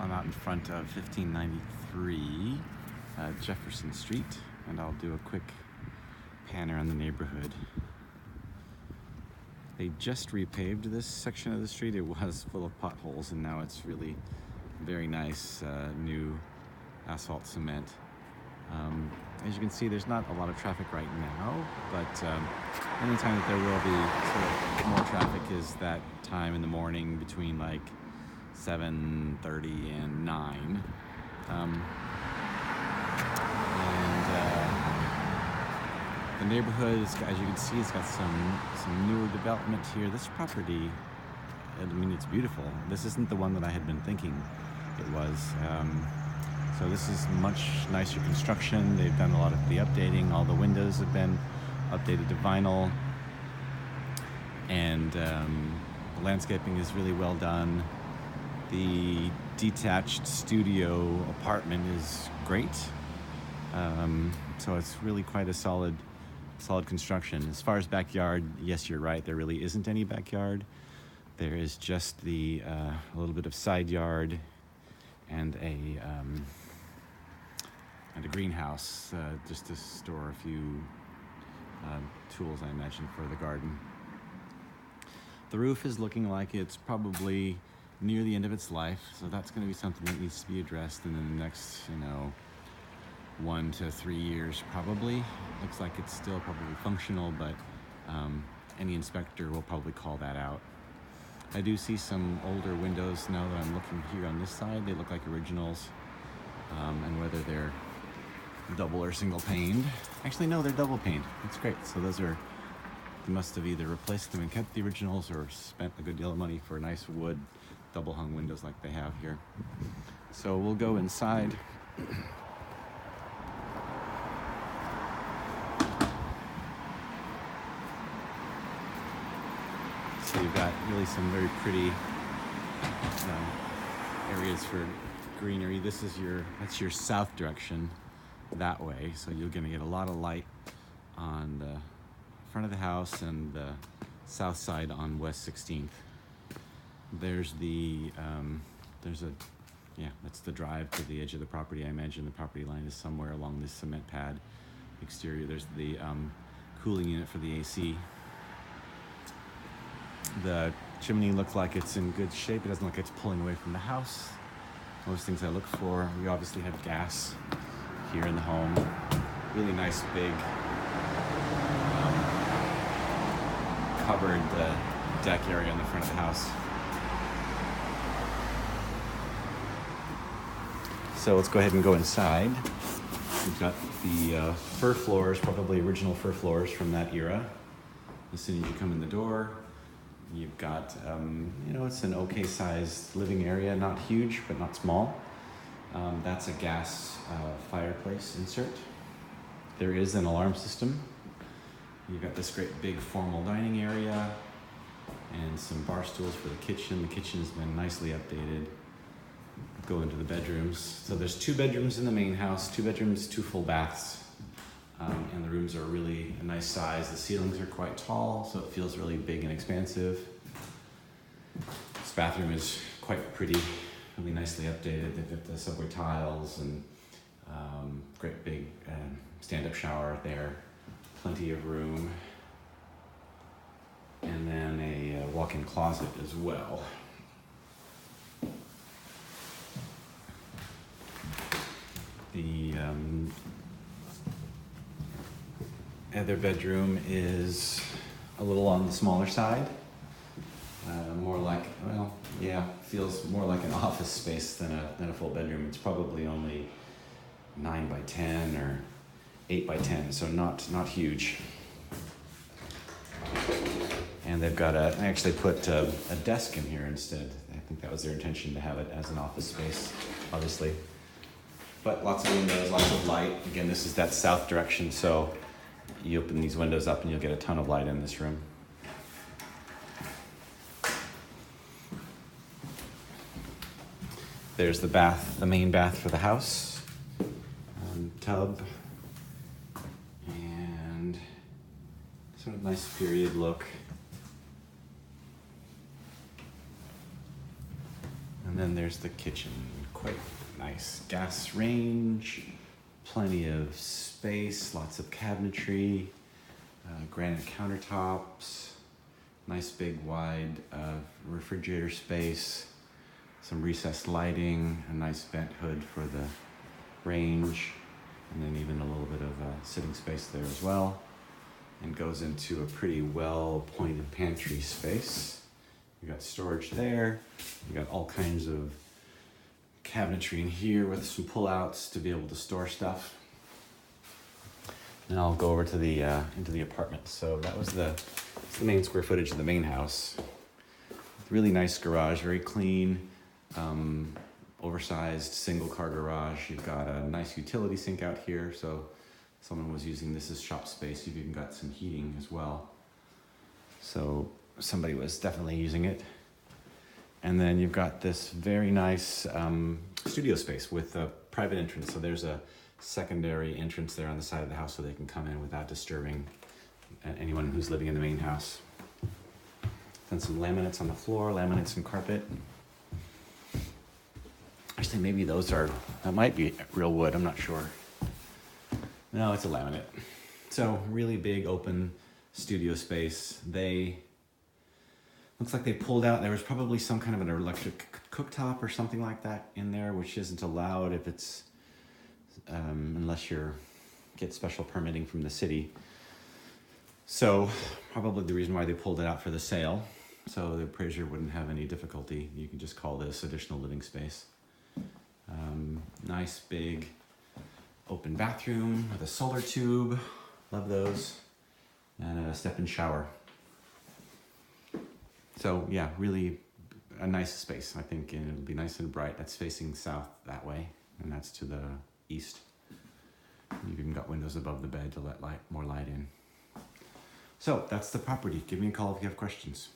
I'm out in front of 1593 Jefferson Street, and I'll do a quick pan around the neighborhood. They just repaved this section of the street. It was full of potholes, and now it's really very nice new asphalt cement. As you can see, there's not a lot of traffic right now, but anytime that there will be sort of more traffic is that time in the morning between like 7:30 and 9. The neighborhood, as you can see, it's got some newer development here. This property, I mean, it's beautiful. This isn't the one that I had been thinking it was. So this is much nicer construction. They've done a lot of the updating. All the windows have been updated to vinyl. And the landscaping is really well done. The detached studio apartment is great. So it's really quite a solid construction. As far as backyard, yes, you're right. There really isn't any backyard. There is just a little bit of side yard and a greenhouse, just to store a few tools, I imagine, for the garden. The roof is looking like it's probably near the end of its life, so that's going to be something that needs to be addressed in the next, 1 to 3 years probably. Looks like it's still probably functional, but any inspector will probably call that out. I do see some older windows now that I'm looking here on this side. They look like originals, and whether they're double or single paned. Actually, no, they're double paned. That's great. So they must have either replaced them and kept the originals or spent a good deal of money for nice wood double hung windows like they have here. So we'll go inside. So you've got really some very pretty areas for greenery. That's your south direction that way. So you're going to get a lot of light on the front of the house and the south side on West 16th. There's that's the drive to the edge of the property. I imagine the property line is somewhere along this cement pad exterior. There's the cooling unit for the AC. The chimney looks like it's in good shape. It doesn't look like it's pulling away from the house. Most things I look for. We obviously have gas here in the home. Really nice big covered deck area in the front of the house. So let's go ahead and go inside. We've got the fir floors, probably original fir floors from that era. As soon as you come in the door, you've got, it's an okay sized living area, not huge, but not small. That's a gas fireplace insert. There is an alarm system. You've got this great big formal dining area and some bar stools for the kitchen. The kitchen has been nicely updated. Go into the bedrooms. So there's 2 bedrooms in the main house, 2 bedrooms, 2 full baths. And the rooms are really a nice size. The ceilings are quite tall, so it feels really big and expansive. This bathroom is quite pretty, really nicely updated. They've got the subway tiles and great big stand-up shower there. Plenty of room. And then a walk-in closet as well. The other bedroom is a little on the smaller side. More like, feels more like an office space than a full bedroom. It's probably only 9 by 10 or 8 by 10, so not huge. And they've got I actually put a desk in here instead. I think that was their intention, to have it as an office space, obviously. But lots of windows, lots of light. Again, this is that south direction, so you open these windows up and you'll get a ton of light in this room. There's the main bath for the house, tub, and sort of nice period look. And then there's the kitchen, quite nice gas range, plenty of space, lots of cabinetry, granite countertops, nice big wide refrigerator space, some recessed lighting, a nice vent hood for the range, and then even a little bit of sitting space there as well. And goes into a pretty well-appointed pantry space. You got storage there. You got all kinds of cabinetry in here with some pull-outs to be able to store stuff. And I'll go over to the into the apartment. So that's the main square footage of the main house. Really nice garage, very clean, oversized single-car garage. You've got a nice utility sink out here, so someone was using this as shop space. You've even got some heating as well. So somebody was definitely using it. And then you've got this very nice studio space with a private entrance. So there's a secondary entrance there on the side of the house so they can come in without disturbing anyone who's living in the main house. Then some laminates on the floor, laminates and carpet. Actually, maybe that might be real wood, I'm not sure. No, it's a laminate. So really big open studio space. Looks like they pulled out, there was probably some kind of an electric cooktop or something like that in there, which isn't allowed if it's, unless get special permitting from the city. So probably the reason why they pulled it out for the sale, so the appraiser wouldn't have any difficulty. You can just call this additional living space. Nice big open bathroom with a solar tube, love those, and a step-in shower. So yeah, really a nice space, I think, and it'll be nice and bright. That's facing south that way, and that's to the east. You've even got windows above the bed to let more light in. So that's the property. Give me a call if you have questions.